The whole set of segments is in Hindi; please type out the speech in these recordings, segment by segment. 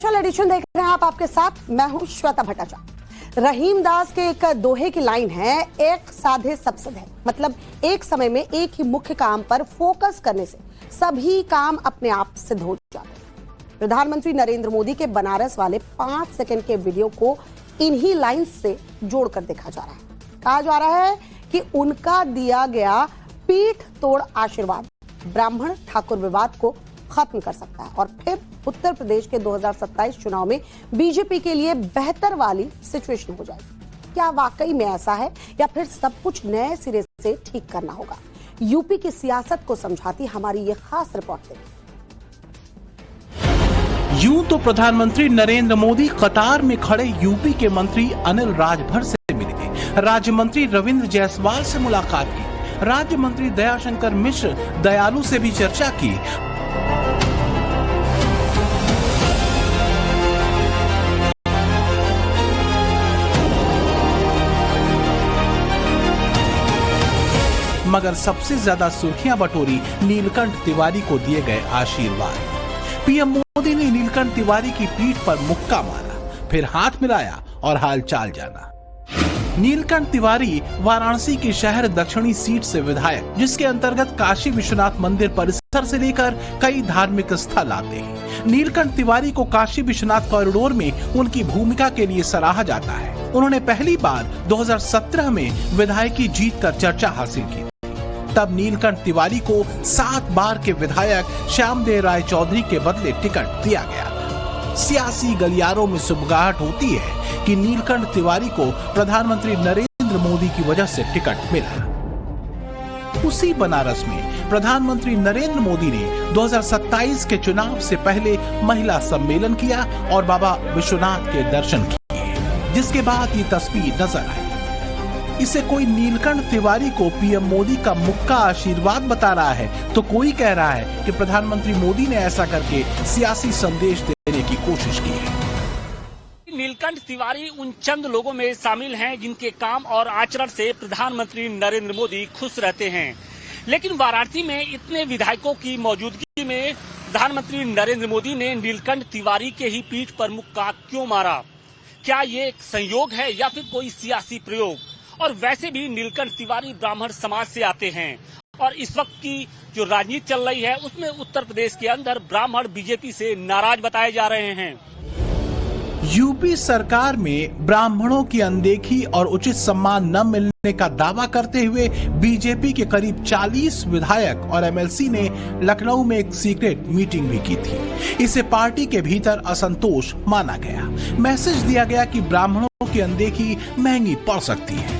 स्पेशल एडिशन देख रहे हैं आप, आपके साथ मैं हूं श्वेता भट्टाचार्य। रहीम दास के एक दोहे की लाइन है, एक साधे सब सधे। मतलब एक समय में एक ही मुख्य काम पर फोकस करने से सभी काम अपने आप सिद्ध हो जाते हैं। प्रधानमंत्री नरेंद्र मोदी के बनारस वाले 5 सेकंड के वीडियो को इन्हीं लाइंस से जोड़कर देखा जा रहा है। कहा जा रहा है कि उनका दिया गया पीठ तोड़ आशीर्वाद ब्राह्मण ठाकुर विवाद को खत्म कर सकता है और फिर उत्तर प्रदेश के 2027 चुनाव में बीजेपी के लिए बेहतर वाली सिचुएशन हो जाएगी। क्या वाकई में ऐसा है या फिर सब कुछ नए सिरे से ठीक करना होगा? यूपी की सियासत को समझाती हमारी ये खास रिपोर्ट देखिए। यूं तो प्रधानमंत्री नरेंद्र मोदी कतार में खड़े यूपी के मंत्री अनिल राजभर से मिले, राज्य मंत्री रविंद्र जायसवाल से मुलाकात की, राज्य मंत्री दयाशंकर मिश्र दयालु से भी चर्चा की। मगर सबसे ज्यादा सुर्खियां बटोरी नीलकंठ तिवारी को दिए गए आशीर्वाद। पीएम मोदी ने नीलकंठ तिवारी की पीठ पर मुक्का मारा, फिर हाथ मिलाया और हालचाल जाना। नीलकंठ तिवारी वाराणसी की शहर दक्षिणी सीट से विधायक, जिसके अंतर्गत काशी विश्वनाथ मंदिर परिसर से लेकर कई धार्मिक स्थल आते हैं। नीलकंठ तिवारी को काशी विश्वनाथ कॉरिडोर में उनकी भूमिका के लिए सराहा जाता है। उन्होंने पहली बार 2017 में विधायकी जीत कर चर्चा हासिल की। तब नीलकंठ तिवारी को 7 बार के विधायक श्यामदेव राय चौधरी के बदले टिकट दिया गया। सियासी गलियारों में सुबगाहट होती है कि नीलकंठ तिवारी को प्रधानमंत्री नरेंद्र मोदी की वजह से टिकट मिला। उसी बनारस में प्रधानमंत्री नरेंद्र मोदी ने 2027 के चुनाव से पहले महिला सम्मेलन किया और बाबा विश्वनाथ के दर्शन किए, जिसके बाद ये तस्वीर नजर आई। इसे कोई नीलकंठ तिवारी को पीएम मोदी का मुक्का आशीर्वाद बता रहा है, तो कोई कह रहा है कि प्रधानमंत्री मोदी ने ऐसा करके सियासी संदेश देने की कोशिश की है। नीलकंठ तिवारी उन चंद लोगों में शामिल हैं जिनके काम और आचरण से प्रधानमंत्री नरेंद्र मोदी खुश रहते हैं। लेकिन वाराणसी में इतने विधायकों की मौजूदगी में प्रधानमंत्री नरेंद्र मोदी ने नीलकंठ तिवारी के ही पीठ पर मुक्का क्यों मारा? क्या ये एक संयोग है या फिर कोई सियासी प्रयोग? और वैसे भी नीलकंठ तिवारी ब्राह्मण समाज से आते हैं और इस वक्त की जो राजनीति चल रही है उसमें उत्तर प्रदेश के अंदर ब्राह्मण बीजेपी से नाराज बताए जा रहे हैं। यूपी सरकार में ब्राह्मणों की अनदेखी और उचित सम्मान न मिलने का दावा करते हुए बीजेपी के करीब 40 विधायक और एमएलसी ने लखनऊ में एक सीक्रेट मीटिंग भी की थी। इसे पार्टी के भीतर असंतोष माना गया। मैसेज दिया गया कि ब्राह्मणों की अनदेखी महंगी पड़ सकती है।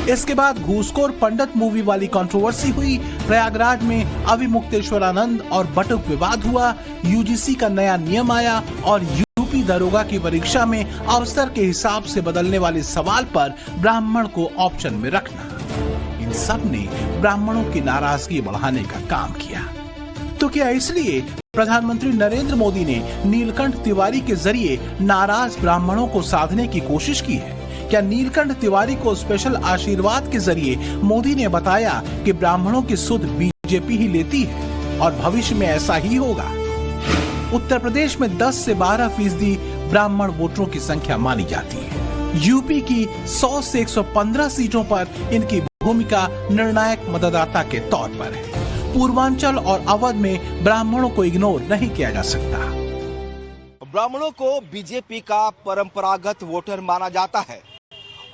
इसके बाद घूसखोर पंडित मूवी वाली कंट्रोवर्सी हुई। प्रयागराज में अविमुक्तेश्वरानंद और बटुक विवाद हुआ। यूजीसी का नया नियम आया और यूपी दरोगा की परीक्षा में अवसर के हिसाब से बदलने वाले सवाल पर ब्राह्मण को ऑप्शन में रखना। इन सब ने ब्राह्मणों की नाराजगी बढ़ाने का काम किया। तो क्या इसलिए प्रधानमंत्री नरेंद्र मोदी ने नीलकंठ तिवारी के जरिए नाराज ब्राह्मणों को साधने की कोशिश की है? क्या नीलकंठ तिवारी को स्पेशल आशीर्वाद के जरिए मोदी ने बताया कि ब्राह्मणों की सुध बीजेपी ही लेती है और भविष्य में ऐसा ही होगा? उत्तर प्रदेश में 10 से 12% ब्राह्मण वोटरों की संख्या मानी जाती है। यूपी की 100 से 115 सीटों पर इनकी भूमिका निर्णायक मतदाता के तौर पर है। पूर्वांचल और अवध में ब्राह्मणों को इग्नोर नहीं किया जा सकता। ब्राह्मणों को बीजेपी का परंपरागत वोटर माना जाता है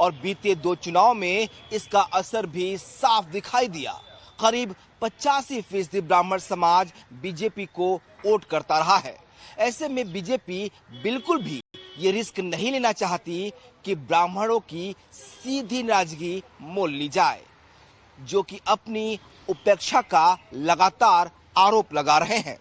और बीते 2 चुनाव में इसका असर भी साफ दिखाई दिया। करीब 85% ब्राह्मण समाज बीजेपी को वोट करता रहा है। ऐसे में बीजेपी बिल्कुल भी ये रिस्क नहीं लेना चाहती कि ब्राह्मणों की सीधी नाराजगी मोल ली जाए, जो कि अपनी उपेक्षा का लगातार आरोप लगा रहे हैं।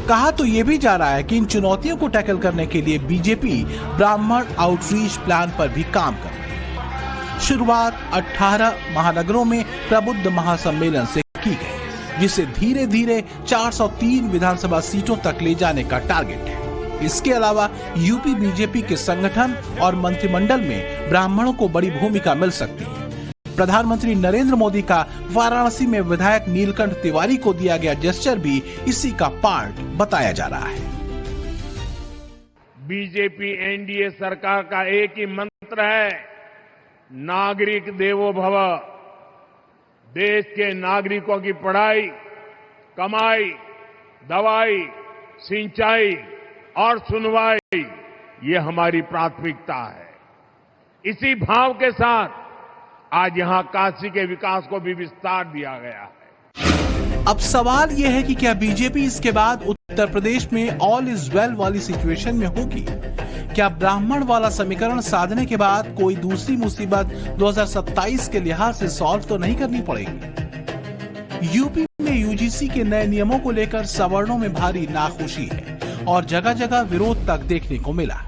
कहा तो ये भी जा रहा है कि इन चुनौतियों को टैकल करने के लिए बीजेपी ब्राह्मण आउटरीच प्लान पर भी काम कर रही है। शुरुआत 18 महानगरों में प्रबुद्ध महासम्मेलन से की गई, जिसे धीरे धीरे 403 विधानसभा सीटों तक ले जाने का टारगेट है। इसके अलावा यूपी बीजेपी के संगठन और मंत्रिमंडल में ब्राह्मणों को बड़ी भूमिका मिल सकती है। प्रधानमंत्री नरेंद्र मोदी का वाराणसी में विधायक नीलकंठ तिवारी को दिया गया जेस्चर भी इसी का पार्ट बताया जा रहा है। बीजेपी एनडीए सरकार का एक ही मंत्र है, नागरिक देवो भव। देश के नागरिकों की पढ़ाई, कमाई, दवाई, सिंचाई और सुनवाई, ये हमारी प्राथमिकता है। इसी भाव के साथ आज यहां काशी के विकास को भी विस्तार दिया गया है। अब सवाल यह है कि क्या बीजेपी इसके बाद उत्तर प्रदेश में ऑल इज वेल वाली सिचुएशन में होगी? क्या ब्राह्मण वाला समीकरण साधने के बाद कोई दूसरी मुसीबत 2027 के लिहाज से सॉल्व तो नहीं करनी पड़ेगी? यूपी में यूजीसी के नए नियमों को लेकर सवर्णों में भारी नाखुशी है और जगह जगह विरोध तक देखने को मिला।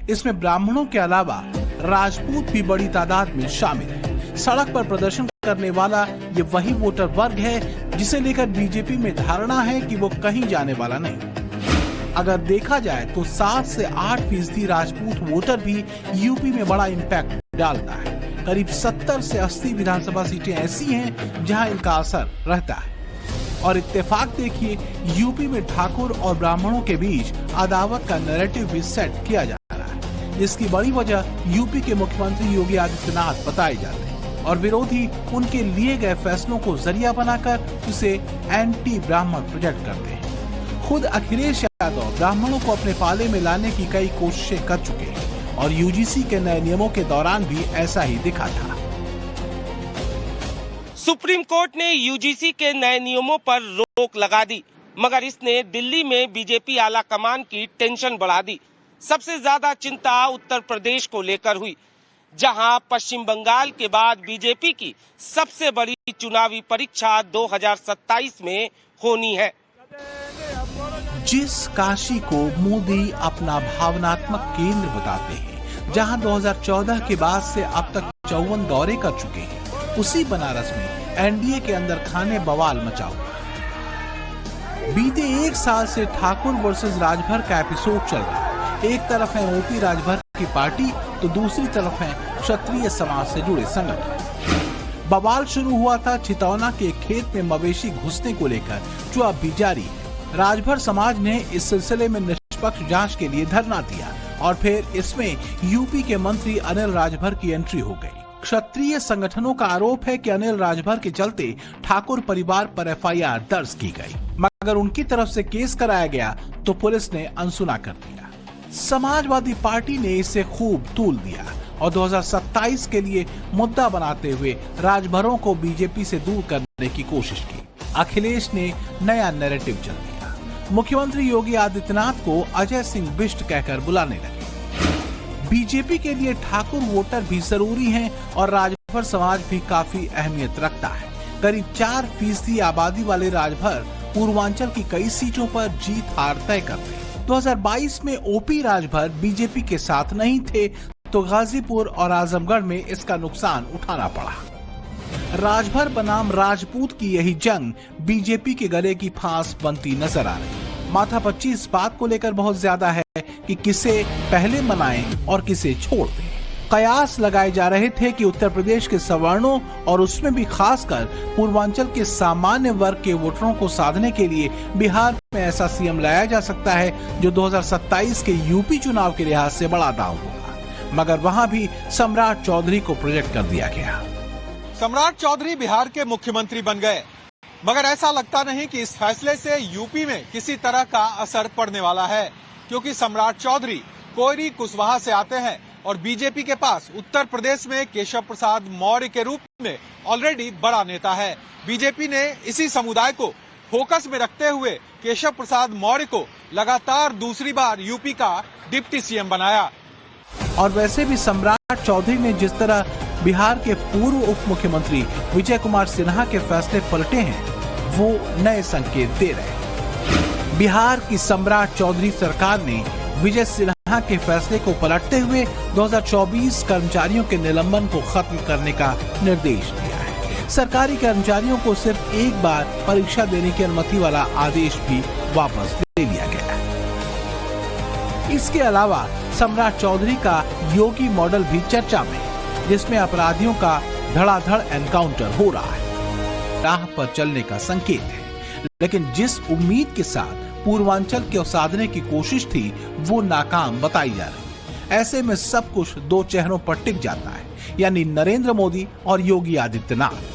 इसमें ब्राह्मणों के अलावा राजपूत भी बड़ी तादाद में शामिल है। सड़क पर प्रदर्शन करने वाला ये वही वोटर वर्ग है जिसे लेकर बीजेपी में धारणा है कि वो कहीं जाने वाला नहीं। अगर देखा जाए तो 7 से 8% राजपूत वोटर भी यूपी में बड़ा इम्पैक्ट डालता है। करीब 70 से 80 विधानसभा सीटें ऐसी हैं जहां इनका असर रहता है। और इत्तेफाक देखिए, यूपी में ठाकुर और ब्राह्मणों के बीच अदावत का नैरेटिव भी सेट किया जा रहा है, जिसकी बड़ी वजह यूपी के मुख्यमंत्री योगी आदित्यनाथ बताए जाते हैं और विरोधी उनके लिए गए फैसलों को जरिया बनाकर उसे एंटी ब्राह्मण प्रोजेक्ट करते हैं। खुद अखिलेश यादव ब्राह्मणों को अपने पाले में लाने की कई कोशिशें कर चुके हैं और यूजीसी के नए नियमों के दौरान भी ऐसा ही दिखा था। सुप्रीम कोर्ट ने यूजीसी के नए नियमों पर रोक लगा दी, मगर इसने दिल्ली में बीजेपी आला कमान की टेंशन बढ़ा दी। सबसे ज्यादा चिंता उत्तर प्रदेश को लेकर हुई, जहां पश्चिम बंगाल के बाद बीजेपी की सबसे बड़ी चुनावी परीक्षा 2027 में होनी है। जिस काशी को मोदी अपना भावनात्मक केंद्र बताते हैं, जहां 2014 के बाद से अब तक 54 दौरे कर चुके हैं, उसी बनारस में एनडीए के अंदर खाने बवाल मचा हुआ। बीते 1 साल से ठाकुर वर्सेस राजभर का एपिसोड चल रहा है। एक तरफ है ओपी राजभर की पार्टी तो दूसरी तरफ है क्षत्रिय समाज से जुड़े संगठन। बवाल शुरू हुआ था चितौना के खेत में मवेशी घुसने को लेकर, जो अब भी जारी है। राजभर समाज ने इस सिलसिले में निष्पक्ष जांच के लिए धरना दिया और फिर इसमें यूपी के मंत्री अनिल राजभर की एंट्री हो गई। क्षत्रिय संगठनों का आरोप है कि अनिल राजभर के चलते ठाकुर परिवार पर एफआईआर दर्ज की गई, मगर उनकी तरफ से केस कराया गया तो पुलिस ने अनसुना कर दिया। समाजवादी पार्टी ने इसे खूब तूल दिया और 2027 के लिए मुद्दा बनाते हुए राजभरों को बीजेपी से दूर करने की कोशिश की। अखिलेश ने नया नैरेटिव चल दिया। मुख्यमंत्री योगी आदित्यनाथ को अजय सिंह बिष्ट कहकर बुलाने लगे। बीजेपी के लिए ठाकुर वोटर भी जरूरी हैं और राजभर समाज भी काफी अहमियत रखता है। करीब 4% आबादी वाले राजभर पूर्वांचल की कई सीटों पर जीत हार तय करते हैं। 2022 में ओपी राजभर बीजेपी के साथ नहीं थे तो गाजीपुर और आजमगढ़ में इसका नुकसान उठाना पड़ा। राजभर बनाम राजपूत की यही जंग बीजेपी के गले की फांस बनती नजर आ रही। माथापच्ची इस बात को लेकर बहुत ज्यादा है कि किसे पहले मनाएं और किसे छोड़ दें। कयास लगाए जा रहे थे कि उत्तर प्रदेश के सवर्णों और उसमें भी खासकर पूर्वांचल के सामान्य वर्ग के वोटरों को साधने के लिए बिहार में ऐसा सीएम लाया जा सकता है जो 2027 के यूपी चुनाव के लिहाज से बड़ा दांव होगा, मगर वहां भी सम्राट चौधरी को प्रोजेक्ट कर दिया गया। सम्राट चौधरी बिहार के मुख्यमंत्री बन गए, मगर ऐसा लगता नहीं कि इस फैसले से यूपी में किसी तरह का असर पड़ने वाला है, क्योंकि सम्राट चौधरी कोयरी कुशवाहा से आते हैं और बीजेपी के पास उत्तर प्रदेश में केशव प्रसाद मौर्य के रूप में ऑलरेडी बड़ा नेता है। बीजेपी ने इसी समुदाय को फोकस में रखते हुए केशव प्रसाद मौर्य को लगातार दूसरी बार यूपी का डिप्टी सीएम बनाया। और वैसे भी सम्राट चौधरी ने जिस तरह बिहार के पूर्व उप मुख्यमंत्री विजय कुमार सिन्हा के फैसले पलटे हैं, वो नए संकेत दे रहे हैं। बिहार की सम्राट चौधरी सरकार ने विजय सिन्हा के फैसले को पलटते हुए 2024 कर्मचारियों के निलंबन को खत्म करने का निर्देश दिया है। सरकारी कर्मचारियों को सिर्फ एक बार परीक्षा देने की अनुमति वाला आदेश भी वापस ले लिया गया है। इसके अलावा सम्राट चौधरी का योगी मॉडल भी चर्चा में, जिसमें अपराधियों का धड़ाधड़ एनकाउंटर हो रहा है, राह पर चलने का संकेत है। लेकिन जिस उम्मीद के साथ पूर्वांचल के उसाधने की कोशिश थी वो नाकाम बताई जा रही। ऐसे में सब कुछ दो चेहरों पर टिक जाता है, यानी नरेंद्र मोदी और योगी आदित्यनाथ।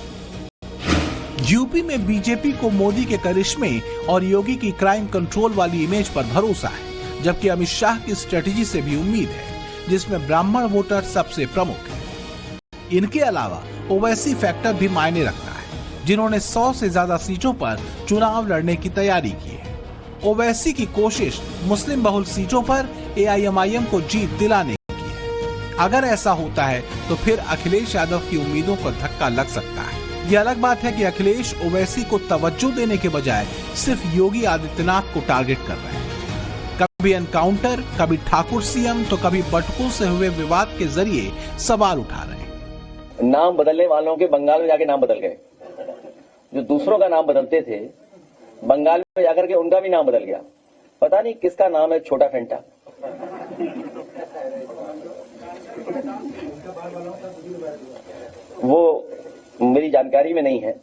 यूपी में बीजेपी को मोदी के करिश्मे और योगी की क्राइम कंट्रोल वाली इमेज पर भरोसा है, जबकि अमित शाह की स्ट्रेटेजी से भी उम्मीद है, जिसमें ब्राह्मण वोटर सबसे प्रमुख है। इनके अलावा ओवैसी फैक्टर भी मायने रखता है, जिन्होंने 100 से ज्यादा सीटों पर चुनाव लड़ने की तैयारी की है। ओवैसी की कोशिश मुस्लिम बहुल सीटों पर एआईएमआईएम को जीत दिलाने की है। अगर ऐसा होता है तो फिर अखिलेश यादव की उम्मीदों को धक्का लग सकता है। यह अलग बात है कि अखिलेश ओवैसी को तवज्जो देने के बजाय सिर्फ योगी आदित्यनाथ को टारगेट कर रहे हैं। कभी एनकाउंटर, कभी ठाकुर सीएम, तो कभी बटकों से हुए विवाद के जरिए सवाल उठा रहे हैं। नाम बदलने वालों के बंगाल में जाके नाम बदल गए, जो दूसरों का नाम बदलते थे बंगाल में जाकर के उनका भी नाम बदल गया। पता नहीं किसका नाम है छोटा फेंटा। वो मेरी जानकारी में नहीं है।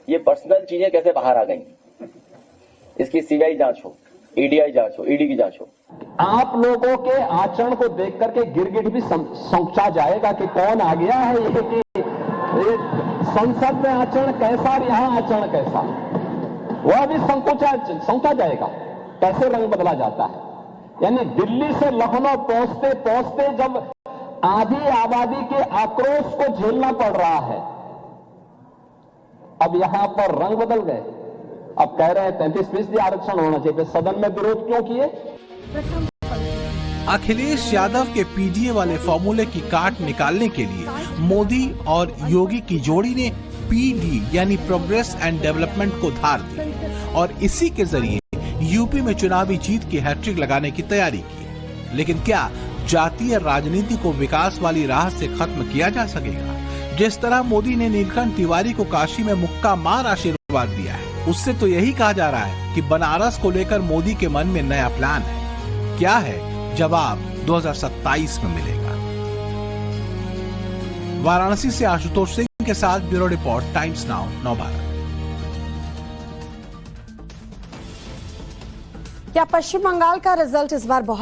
ये पर्सनल चीजें कैसे बाहर आ गई, इसकी सीबीआई जांच हो, ईडीआई जांच हो, ईडी की जांच हो। आप लोगों के आचरण को देख करके गिरगिट भी सोचा जाएगा कि कौन आ गया है। ये संसद में आचरण कैसा और यहाँ आचरण कैसा, वह भी सोचा जाएगा। कैसे रंग बदला जाता है, यानी दिल्ली से लखनऊ पहुंचते पहुंचते जब आधी आबादी के आक्रोश को झेलना पड़ रहा है, अब यहां पर रंग बदल गए। अब कह रहे हैं 33% आरक्षण होना चाहिए, सदन में विरोध क्यों किए? अखिलेश यादव के पीडीए वाले फॉर्मूले की काट निकालने के लिए मोदी और योगी की जोड़ी ने पीडी यानी प्रोग्रेस एंड डेवलपमेंट को धार दी और इसी के जरिए यूपी में चुनावी जीत की हैट्रिक लगाने की तैयारी की। लेकिन क्या जातीय राजनीति को विकास वाली राह से खत्म किया जा सकेगा? जिस तरह मोदी ने नीलकंठ तिवारी को काशी में मुक्का मार आशीर्वाद दिया है, उससे तो यही कहा जा रहा है कि बनारस को लेकर मोदी के मन में नया प्लान है। क्या है? जवाब 2027 में मिलेगा। वाराणसी से आशुतोष सिंह के साथ bureau report, times now, Navbharat. क्या पश्चिम बंगाल का रिजल्ट इस बार बहुत